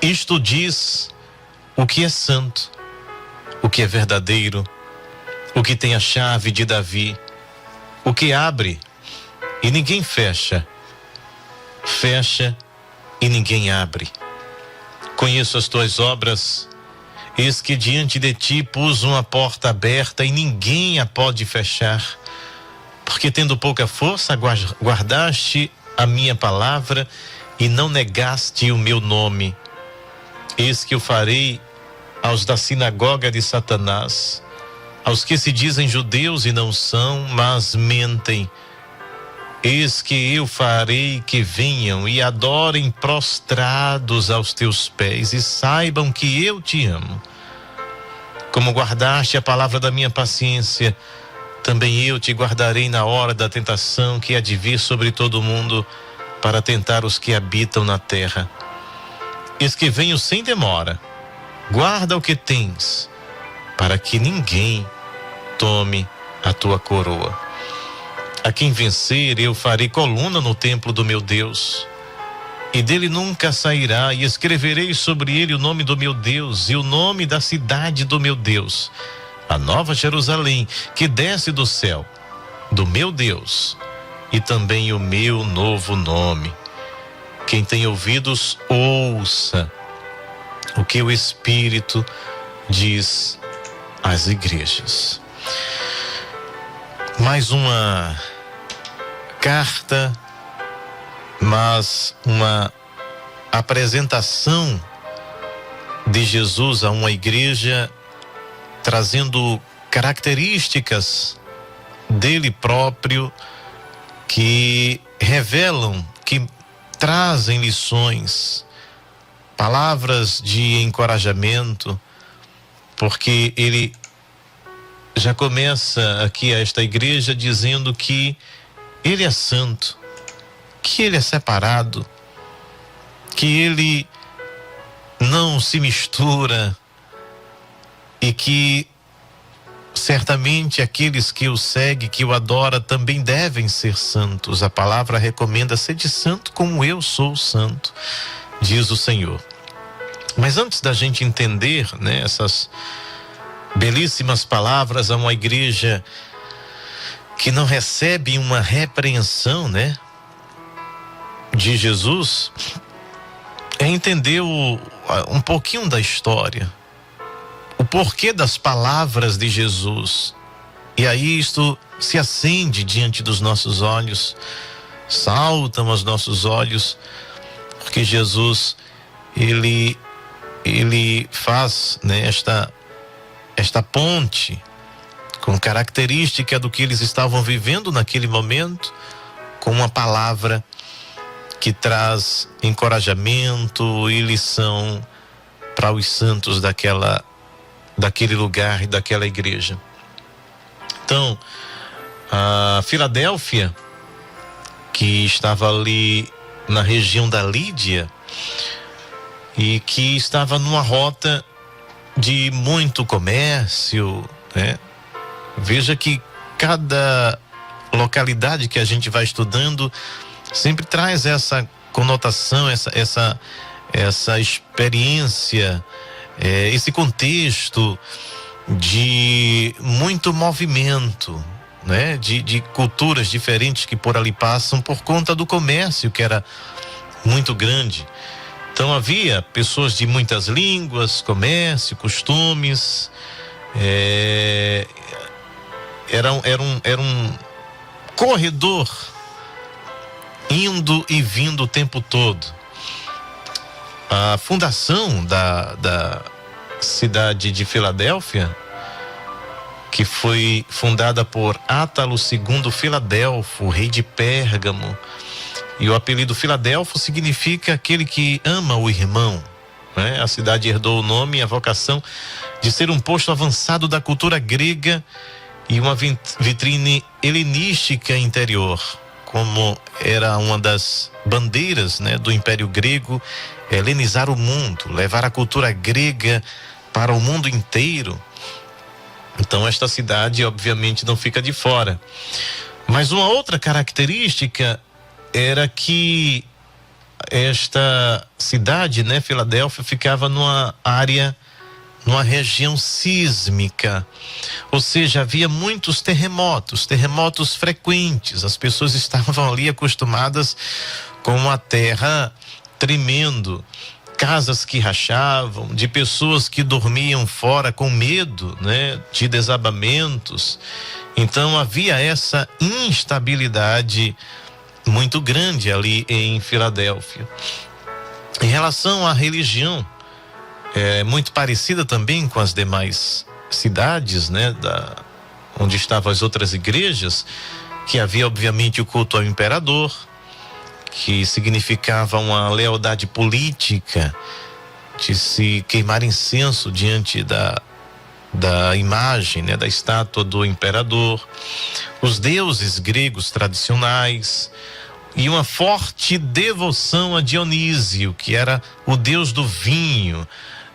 Isto diz o que é santo, o que é verdadeiro, o que tem a chave de Davi, o que abre e ninguém fecha, fecha e ninguém abre. Conheço as tuas obras, eis que diante de ti pus uma porta aberta e ninguém a pode fechar, porque tendo pouca força guardaste a minha palavra e não negaste o meu nome. Eis que eu farei aos da sinagoga de Satanás, aos que se dizem judeus e não são, mas mentem. Eis que eu farei que venham e adorem prostrados aos teus pés e saibam que eu te amo. Como guardaste a palavra da minha paciência, também eu te guardarei na hora da tentação que há de vir sobre todo o mundo para tentar os que habitam na terra. Eis que venho sem demora. Guarda o que tens, para que ninguém tome a tua coroa. A quem vencer, eu farei coluna no templo do meu Deus, e dele nunca sairá, e escreverei sobre ele o nome do meu Deus e o nome da cidade do meu Deus, a nova Jerusalém, que desce do céu, do meu Deus, e também o meu novo nome. Quem tem ouvidos, ouça o que o Espírito diz às igrejas. Mais uma carta, mas uma apresentação de Jesus a uma igreja, trazendo características dele próprio que revelam, que trazem lições, palavras de encorajamento, porque ele já começa aqui esta igreja dizendo que ele é santo, que ele é separado, que ele não se mistura e que certamente aqueles que o seguem, que o adoram, também devem ser santos. A palavra recomenda: sede santo como eu sou santo, diz o Senhor. Mas antes da gente entender, né, essas belíssimas palavras a uma igreja que não recebe uma repreensão, né, de Jesus, é entender um pouquinho da história, o porquê das palavras de Jesus. E aí isto se acende diante dos nossos olhos, saltam aos nossos olhos, porque Jesus, ele faz, né, esta ponte com característica do que eles estavam vivendo naquele momento, com uma palavra que traz encorajamento e lição para os santos daquele lugar e daquela igreja. Então, a Filadélfia, que estava ali na região da Lídia e que estava numa rota de muito comércio, né? Veja que cada localidade que a gente vai estudando sempre traz essa conotação, essa experiência, esse contexto de muito movimento, né? De culturas diferentes que por ali passam por conta do comércio, que era muito grande. Então havia pessoas de muitas línguas, comércio, costumes, era um corredor indo e vindo o tempo todo. A fundação da cidade de Filadélfia, que foi fundada por Átalo II Filadelfo, rei de Pérgamo, e o apelido Filadelfo significa aquele que ama o irmão, né? A cidade herdou o nome e a vocação de ser um posto avançado da cultura grega e uma vitrine helenística interior, como era uma das bandeiras, né, do Império Grego, helenizar o mundo, levar a cultura grega para o mundo inteiro. Então esta cidade obviamente não fica de fora. Mas uma outra característica era que esta cidade, né, Filadélfia, ficava numa região sísmica, ou seja, havia muitos terremotos frequentes. As pessoas estavam ali acostumadas com a terra tremendo, casas que rachavam, de pessoas que dormiam fora com medo, né, de desabamentos. Então havia essa instabilidade muito grande ali em Filadélfia. Em relação à religião, é muito parecida também com as demais cidades, né, onde estavam as outras igrejas, que havia obviamente o culto ao imperador, que significava uma lealdade política, de se queimar incenso diante da imagem, né, da estátua do imperador, os deuses gregos tradicionais e uma forte devoção a Dionísio, que era o deus do vinho,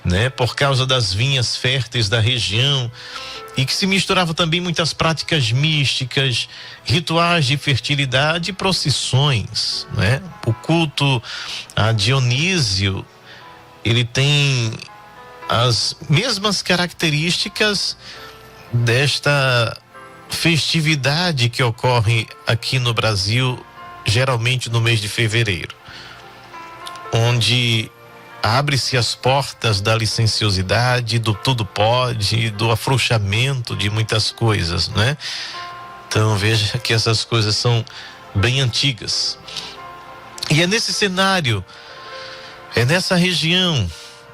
né, por causa das vinhas férteis da região, e que se misturava também muitas práticas místicas, rituais de fertilidade e procissões, né? O culto a Dionísio, ele tem as mesmas características desta festividade que ocorre aqui no Brasil, geralmente no mês de fevereiro, onde abre-se as portas da licenciosidade, do tudo pode, do afrouxamento de muitas coisas, né? Então veja que essas coisas são bem antigas. E é nesse cenário, é nessa região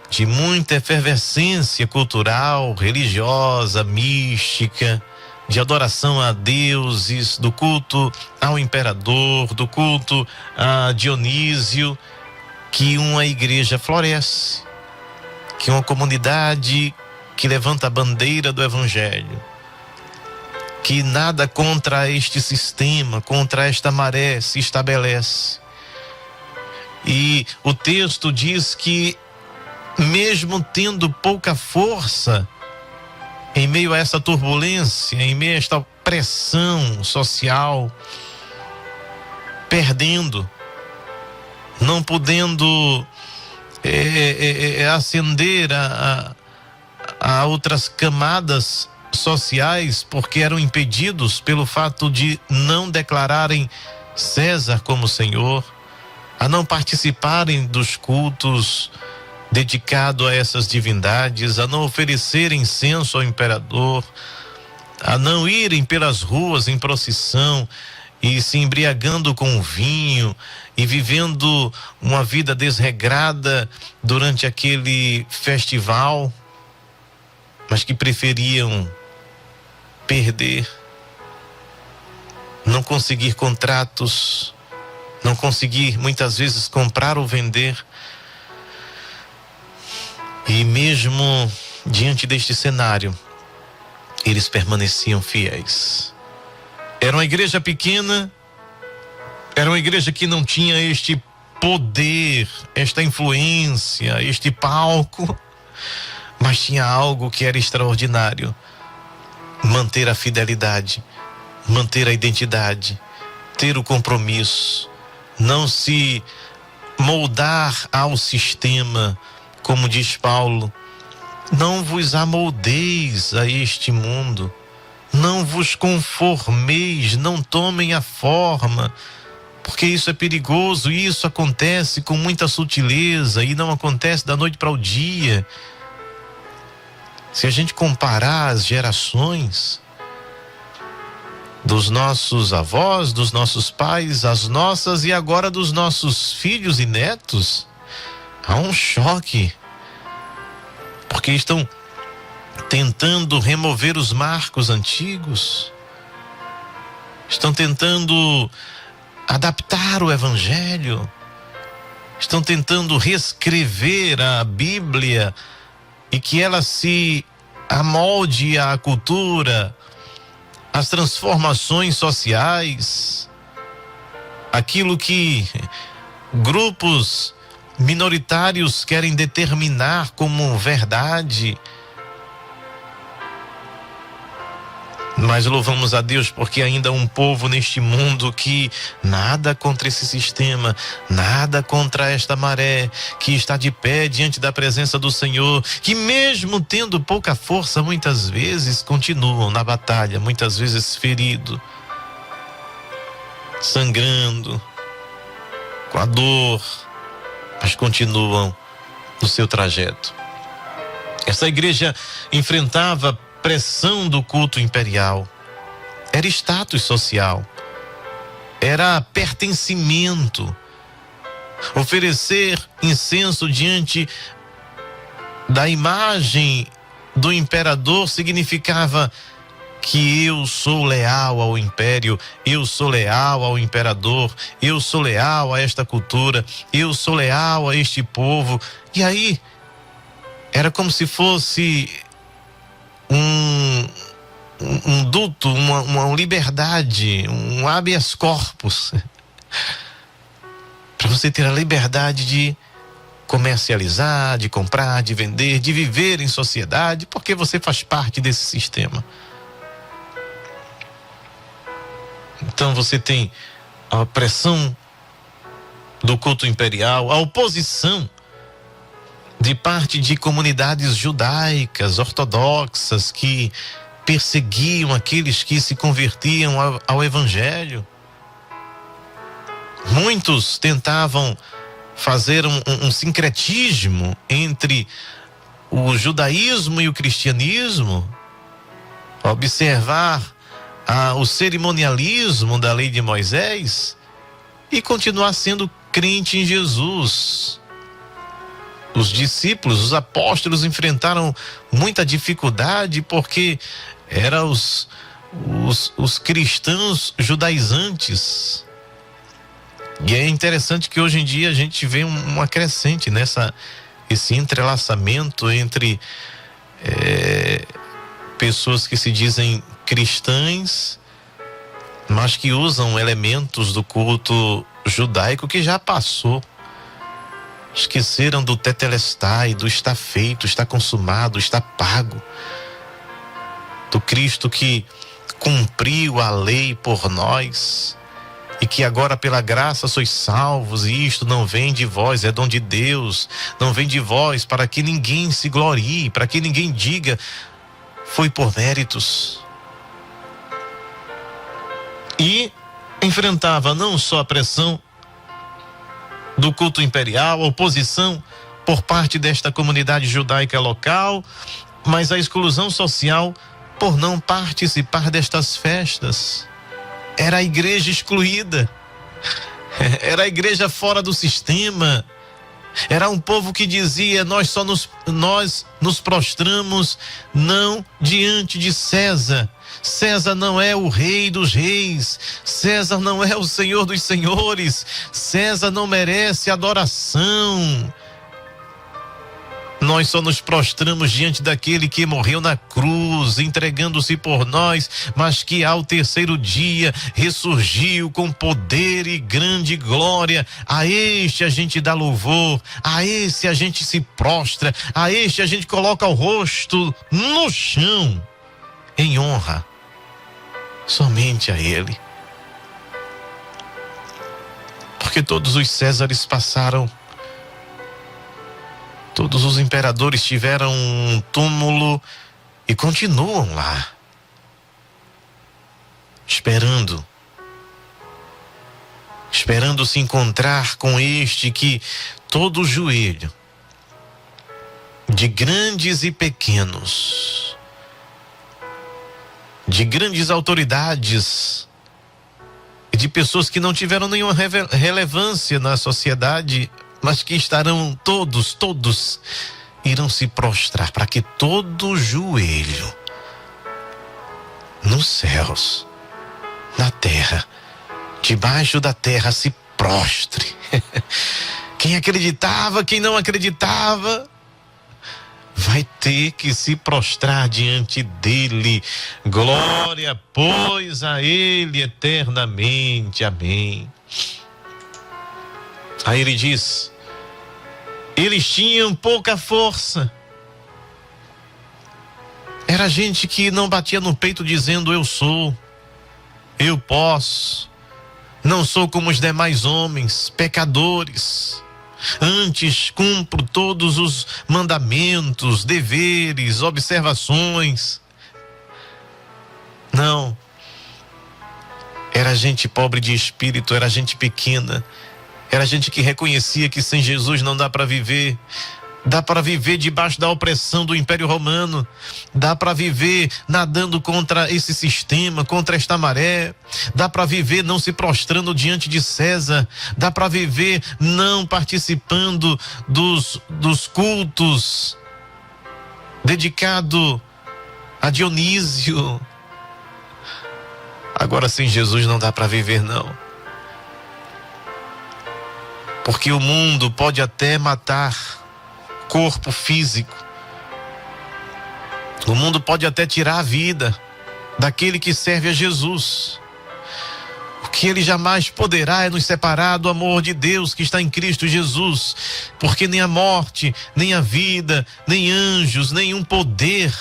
de muita efervescência cultural, religiosa, mística, de adoração a deuses, do culto ao imperador, do culto a Dionísio, que uma igreja floresce, que uma comunidade que levanta a bandeira do evangelho, que nada contra este sistema, contra esta maré se estabelece. E o texto diz que, mesmo tendo pouca força, em meio a essa turbulência, em meio a esta pressão social, perdendo, não podendo ascender a outras camadas sociais, porque eram impedidos pelo fato de não declararem César como Senhor, a não participarem dos cultos dedicados a essas divindades, a não oferecerem incenso ao imperador, a não irem pelas ruas em procissão e se embriagando com vinho e vivendo uma vida desregrada durante aquele festival, mas que preferiam perder, não conseguir contratos, não conseguir muitas vezes comprar ou vender. E mesmo diante deste cenário, eles permaneciam fiéis. Era uma igreja pequena, era uma igreja que não tinha este poder, esta influência, este palco, mas tinha algo que era extraordinário: manter a fidelidade, manter a identidade, ter o compromisso, não se moldar ao sistema, como diz Paulo. Não vos amoldeis a este mundo, não vos conformeis, não tomem a forma, porque isso é perigoso, e isso acontece com muita sutileza e não acontece da noite para o dia. Se a gente comparar as gerações dos nossos avós, dos nossos pais, as nossas e agora dos nossos filhos e netos, há um choque, porque estão tentando remover os marcos antigos, estão tentando adaptar o evangelho, estão tentando reescrever a Bíblia e que ela se amolde à cultura, às transformações sociais, aquilo que grupos minoritários querem determinar como verdade. Mas louvamos a Deus porque ainda há um povo neste mundo que nada contra esse sistema, nada contra esta maré, que está de pé diante da presença do Senhor, que mesmo tendo pouca força, muitas vezes continuam na batalha, muitas vezes ferido, sangrando, com a dor, mas continuam no seu trajeto. Essa igreja enfrentava pressão do culto imperial, era status social, era pertencimento. Oferecer incenso diante da imagem do imperador significava que eu sou leal ao império, eu sou leal ao imperador, eu sou leal a esta cultura, eu sou leal a este povo. E aí era como se fosse um duto, uma liberdade, um habeas corpus, para você ter a liberdade de comercializar, de comprar, de vender, de viver em sociedade, porque você faz parte desse sistema. Então você tem a pressão do culto imperial, a oposição de parte de comunidades judaicas, ortodoxas, que perseguiam aqueles que se convertiam ao Evangelho. Muitos tentavam fazer um sincretismo entre o judaísmo e o cristianismo, observar o cerimonialismo da lei de Moisés e continuar sendo crente em Jesus. Os discípulos, os apóstolos enfrentaram muita dificuldade porque eram os cristãos judaizantes. E é interessante que hoje em dia a gente vê uma crescente esse entrelaçamento entre pessoas que se dizem cristãs, mas que usam elementos do culto judaico que já passou. Esqueceram do tetelestai, do está feito, está consumado, está pago. Do Cristo que cumpriu a lei por nós e que agora pela graça sois salvos, e isto não vem de vós, é dom de Deus, não vem de vós para que ninguém se glorie, para que ninguém diga foi por méritos. E enfrentava não só a pressão do culto imperial, a oposição por parte desta comunidade judaica local, mas a exclusão social por não participar destas festas. Era a igreja excluída, era a igreja fora do sistema, era um povo que dizia: nós nos prostramos não diante de César. César não é o rei dos reis, César não é o senhor dos senhores, César não merece adoração. Nós só nos prostramos diante daquele que morreu na cruz, entregando-se por nós, mas que ao terceiro dia ressurgiu com poder e grande glória. A este a gente dá louvor, a esse a gente se prostra, a este a gente coloca o rosto no chão em honra. Somente a ele. Porque todos os Césares passaram, todos os imperadores tiveram um túmulo e continuam lá, esperando se encontrar com este que todo joelho, de grandes e pequenos, de grandes autoridades e de pessoas que não tiveram nenhuma relevância na sociedade, mas que estarão todos irão se prostrar, para que todo joelho nos céus, na terra, debaixo da terra se prostre. Quem acreditava, quem não acreditava, vai ter que se prostrar diante dele. Glória, pois, a ele eternamente. Amém. Aí ele diz: eles tinham pouca força. Era gente que não batia no peito dizendo eu sou, eu posso, não sou como os demais homens, pecadores. Antes cumpro todos os mandamentos, deveres, observações. Não. Era gente pobre de espírito, era gente pequena. Era gente que reconhecia que sem Jesus não dá para viver. Dá para viver debaixo da opressão do Império Romano. Dá para viver nadando contra esse sistema, contra esta maré. Dá para viver não se prostrando diante de César. Dá para viver não participando dos cultos dedicado a Dionísio. Agora sem Jesus não dá para viver não. Porque o mundo pode até matar corpo físico. O mundo pode até tirar a vida daquele que serve a Jesus. O que ele jamais poderá é nos separar do amor de Deus que está em Cristo Jesus. Porque nem a morte, nem a vida, nem anjos, nenhum poder,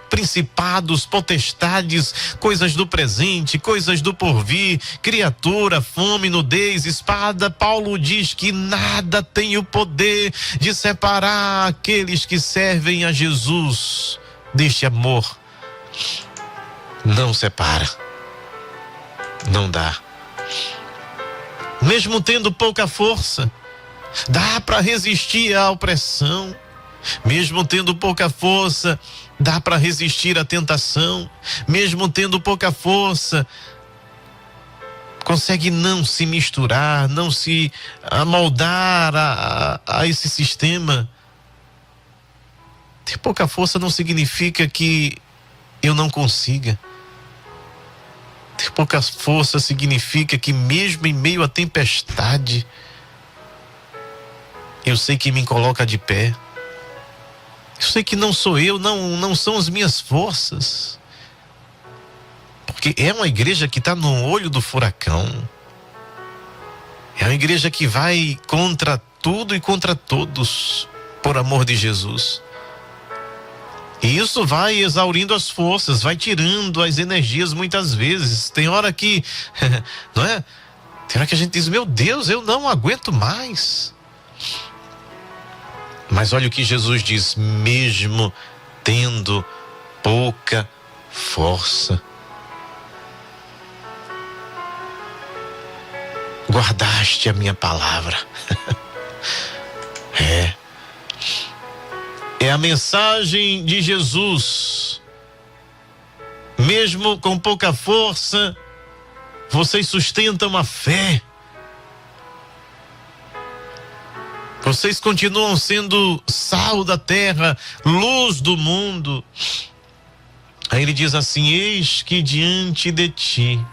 principados, potestades, coisas do presente, coisas do porvir, criatura, fome, nudez, espada, Paulo diz que nada tem o poder de separar aqueles que servem a Jesus deste amor. Não separa, não dá. Mesmo tendo pouca força, dá para resistir à opressão. Mesmo tendo pouca força, dá para resistir à tentação. Mesmo tendo pouca força, consegue não se misturar, não se amoldar a esse sistema. Ter pouca força não significa que eu não consiga. Ter pouca força significa que mesmo em meio à tempestade, eu sei que me coloca de pé. Eu sei que não sou eu, não são as minhas forças. Porque é uma igreja que está no olho do furacão. É uma igreja que vai contra tudo e contra todos, por amor de Jesus. E isso vai exaurindo as forças, vai tirando as energias muitas vezes. Tem hora que, não é? Tem hora que a gente diz, meu Deus, eu não aguento mais. Mas olha o que Jesus diz, mesmo tendo pouca força, guardaste a minha palavra. É a mensagem de Jesus. Mesmo com pouca força, vocês sustentam a fé. Vocês continuam sendo sal da terra, luz do mundo. Aí ele diz assim, eis que diante de ti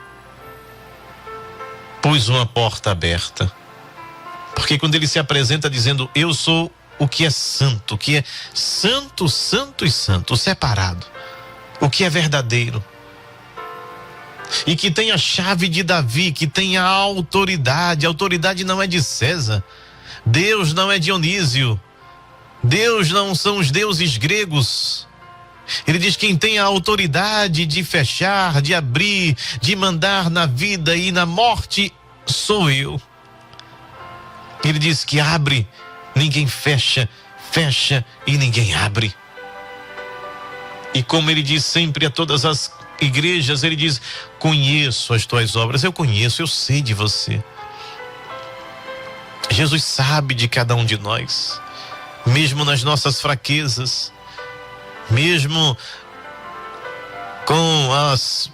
pus uma porta aberta. Porque quando ele se apresenta dizendo, eu sou o que é santo, santo, santo e santo, separado, o que é verdadeiro, e que tem a chave de Davi, que tem a autoridade não é de César, Deus não é Dionísio, Deus não são os deuses gregos. Ele diz, quem tem a autoridade de fechar, de abrir, de mandar na vida e na morte, sou eu. Ele diz que abre, ninguém fecha, fecha e ninguém abre. E como ele diz sempre a todas as igrejas, ele diz, conheço as tuas obras, eu conheço, eu sei de você. Jesus sabe de cada um de nós, mesmo nas nossas fraquezas, mesmo com as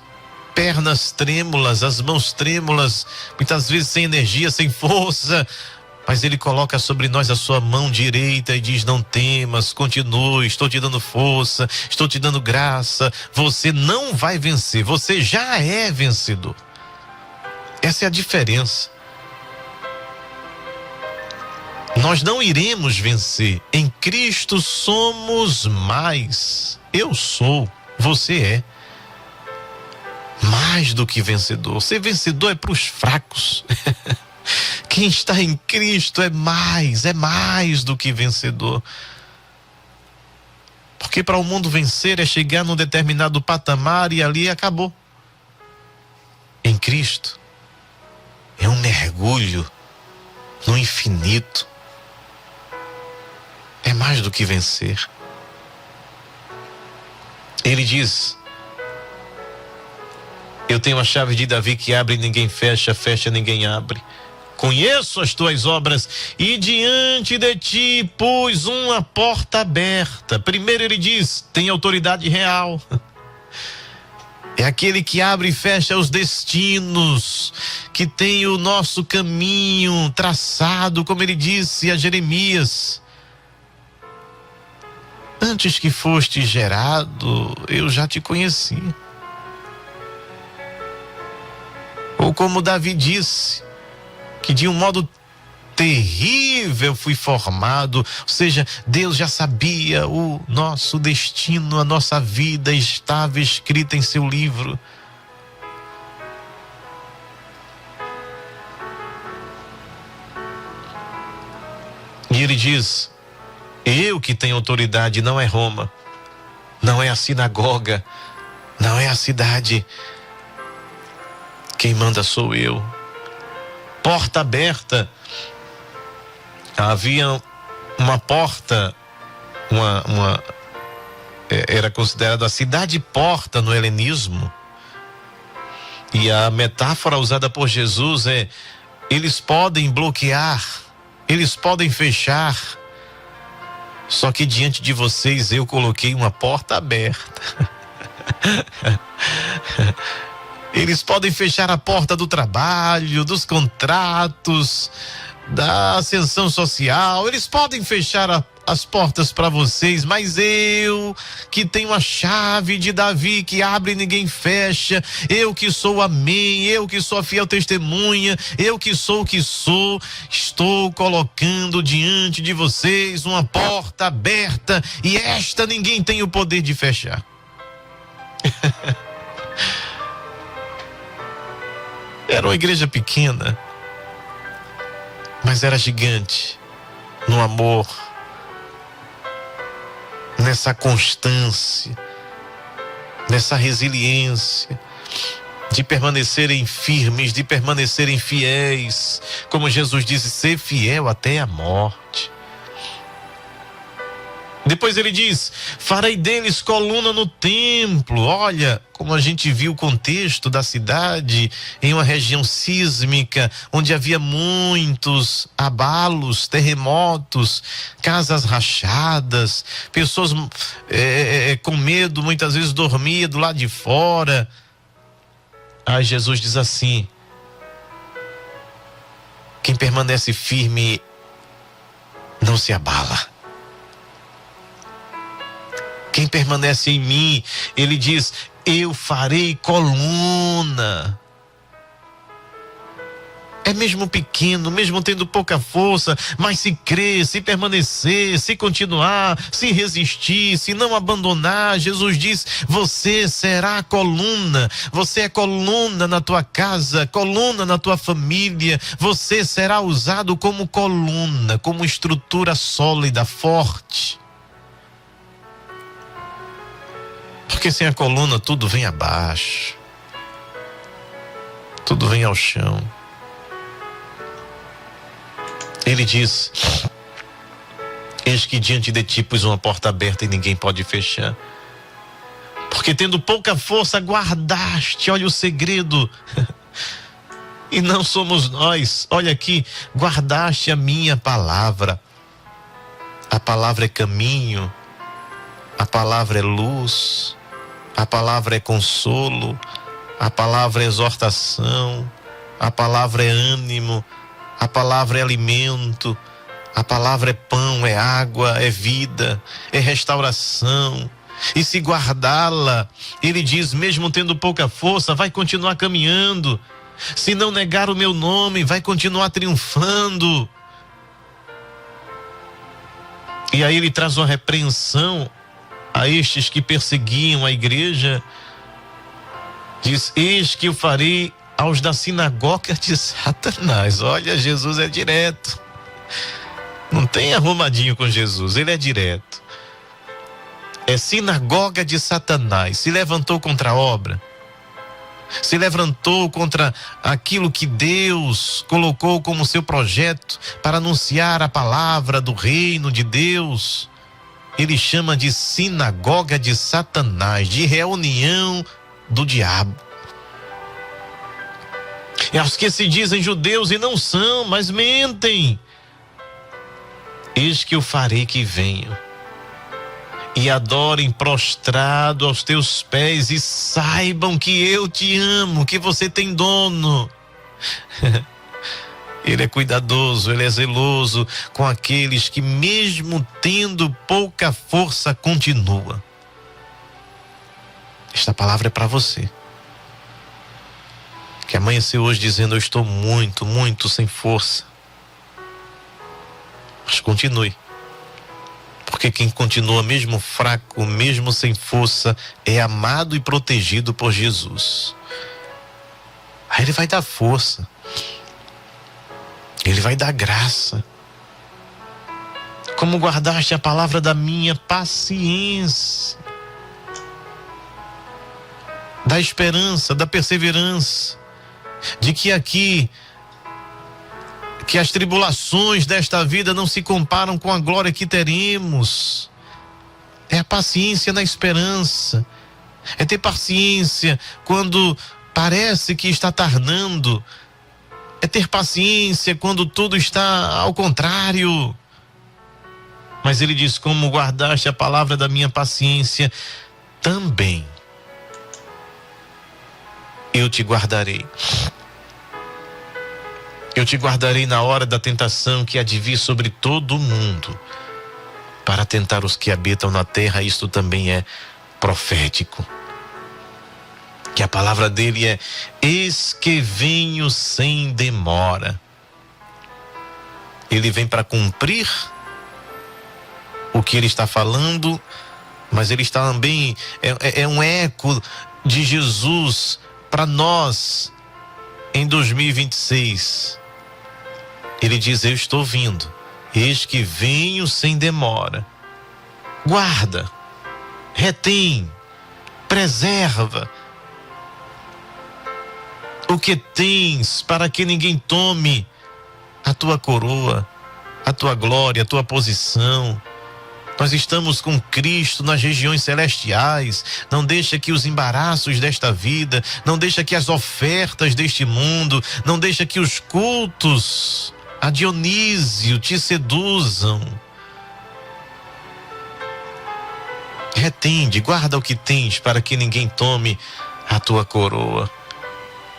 pernas trêmulas, as mãos trêmulas, muitas vezes sem energia, sem força, mas ele coloca sobre nós a sua mão direita e diz, não temas, continue, estou te dando força, estou te dando graça, você não vai vencer, você já é vencedor. Essa é a diferença. Nós não iremos vencer, em Cristo somos mais. Eu sou, você é mais do que vencedor. Ser vencedor é para os fracos. Quem está em Cristo é mais do que vencedor. Porque para o mundo vencer é chegar num determinado patamar e ali acabou. Em Cristo é um mergulho no infinito. É mais do que vencer. Ele diz: eu tenho a chave de Davi que abre e ninguém fecha, fecha ninguém abre. Conheço as tuas obras e diante de ti pus uma porta aberta. Primeiro ele diz, tem autoridade real. É aquele que abre e fecha os destinos, que tem o nosso caminho traçado, como ele disse a Jeremias. Antes que foste gerado, eu já te conheci. Ou como Davi disse, que de um modo terrível fui formado, ou seja, Deus já sabia o nosso destino, a nossa vida estava escrita em seu livro. E ele diz, eu que tenho autoridade, não é Roma, não é a sinagoga, não é a cidade, quem manda sou eu. Porta aberta. Havia uma porta, era considerada a cidade porta no helenismo. E a metáfora usada por Jesus é: eles podem bloquear, eles podem fechar, só que diante de vocês eu coloquei uma porta aberta. Eles podem fechar a porta do trabalho, dos contratos, da ascensão social, eles podem fechar as portas para vocês, mas eu que tenho a chave de Davi que abre e ninguém fecha, eu que sou amém, eu que sou a fiel testemunha, eu que sou o que sou, estou colocando diante de vocês uma porta aberta e esta ninguém tem o poder de fechar. Era uma igreja pequena, mas era gigante no amor, nessa constância, nessa resiliência, de permanecerem firmes, de permanecerem fiéis, como Jesus disse, ser fiel até a morte. Depois ele diz, farei deles coluna no templo. Olha, como a gente viu o contexto da cidade, em uma região sísmica, onde havia muitos abalos, terremotos, casas rachadas, pessoas com medo, muitas vezes dormia do lado de fora. Aí Jesus diz assim, quem permanece firme não se abala. Quem permanece em mim, ele diz, eu farei coluna. É mesmo pequeno, mesmo tendo pouca força, mas se crer, se permanecer, se continuar, se resistir, se não abandonar, Jesus diz, você será coluna, você é coluna na tua casa, coluna na tua família, você será usado como coluna, como estrutura sólida, forte. Porque sem a coluna tudo vem abaixo, tudo vem ao chão. Ele diz, eis que diante de ti pus uma porta aberta e ninguém pode fechar. Porque tendo pouca força guardaste, olha o segredo, e não somos nós, olha aqui, guardaste a minha palavra. A palavra é caminho, a palavra é luz, a palavra é consolo, a palavra é exortação, a palavra é ânimo, a palavra é alimento, a palavra é pão, é água, é vida, é restauração. E se guardá-la, ele diz, mesmo tendo pouca força, vai continuar caminhando. Se não negar o meu nome, vai continuar triunfando. E aí ele traz uma repreensão a estes que perseguiam a igreja, diz, eis que eu farei aos da sinagoga de Satanás. Olha, Jesus é direto, não tem arrumadinho com Jesus, ele é direto. é sinagoga de Satanás. Se levantou contra a obra, se levantou contra aquilo que Deus colocou como seu projeto para anunciar a palavra do reino de Deus. Ele chama de sinagoga de Satanás, de reunião do diabo. E aos que se dizem judeus e não são, mas mentem, eis que eu farei que venham e adorem prostrado aos teus pés e saibam que eu te amo, que você tem dono. Ele é cuidadoso, ele é zeloso com aqueles que, mesmo tendo pouca força, continua. Esta palavra é para você, que amanheceu hoje dizendo: eu estou muito, muito sem força. Mas continue. Porque quem continua mesmo fraco, mesmo sem força, é amado e protegido por Jesus. Aí ele vai dar força. Ele vai dar graça. Como guardaste a palavra da minha paciência, da esperança, da perseverança, de que as tribulações desta vida não se comparam com a glória que teremos. É a paciência na esperança, é ter paciência quando parece que está tardando, é ter paciência quando tudo está ao contrário. Mas ele diz: como guardaste a palavra da minha paciência, também eu te guardarei. Eu te guardarei na hora da tentação que há de vir sobre todo o mundo, para tentar os que habitam na terra. Isto também é profético. Que a palavra dele é: eis que venho sem demora. Ele vem para cumprir o que ele está falando, mas ele está também, é um eco de Jesus para nós em 2026. Ele diz: eu estou vindo, eis que venho sem demora. Guarda, retém, preserva o que tens, para que ninguém tome a tua coroa, a tua glória, a tua posição. Nós estamos com Cristo nas regiões celestiais. Não deixa que os embaraços desta vida, não deixa que as ofertas deste mundo, não deixa que os cultos a Dionísio te seduzam. Retende, guarda o que tens, para que ninguém tome a tua coroa.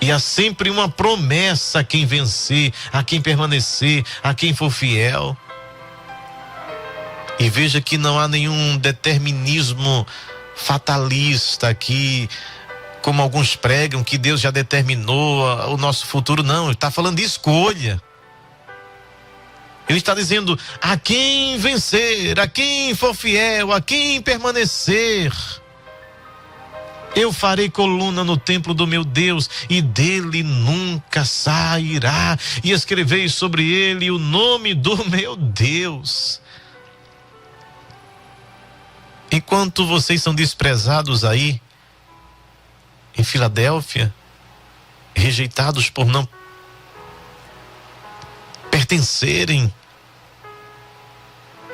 E há sempre uma promessa a quem vencer, a quem permanecer, a quem for fiel. E veja que não há nenhum determinismo fatalista aqui, como alguns pregam, que Deus já determinou o nosso futuro. Não, ele está falando de escolha. Ele está dizendo: a quem vencer, a quem for fiel, a quem permanecer, eu farei coluna no templo do meu Deus, e dele nunca sairá, e escrevei sobre ele o nome do meu Deus. Enquanto vocês são desprezados aí em Filadélfia, rejeitados por não pertencerem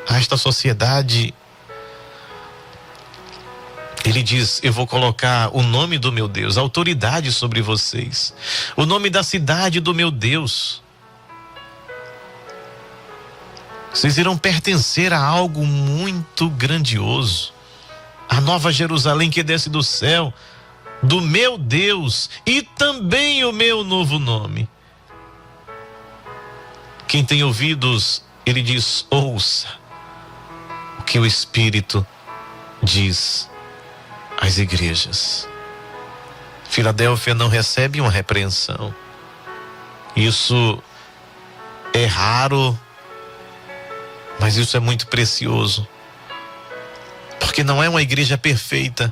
a esta sociedade, ele diz: eu vou colocar o nome do meu Deus, autoridade sobre vocês, o nome da cidade do meu Deus. Vocês irão pertencer a algo muito grandioso, a nova Jerusalém que desce do céu, do meu Deus, e também o meu novo nome. Quem tem ouvidos, ele diz: ouça o que o Espírito diz às igrejas. Filadélfia não recebe uma repreensão. Isso é raro, mas isso é muito precioso, porque não é uma igreja perfeita,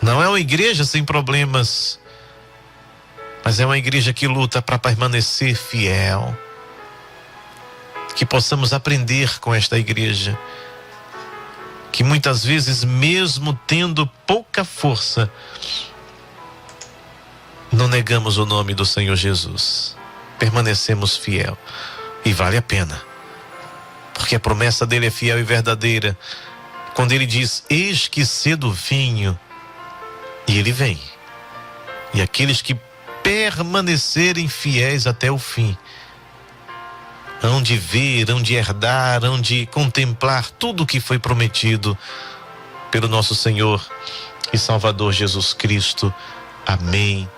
não é uma igreja sem problemas, mas é uma igreja que luta para permanecer fiel. Que possamos aprender com esta igreja, que muitas vezes, mesmo tendo pouca força, não negamos o nome do Senhor Jesus. Permanecemos fiel. E vale a pena. Porque a promessa dele é fiel e verdadeira. Quando ele diz, eis que cedo venho, e ele vem. E aqueles que permanecerem fiéis até o fim, hão de ver, hão de herdar, hão de contemplar tudo o que foi prometido pelo nosso Senhor e Salvador Jesus Cristo. Amém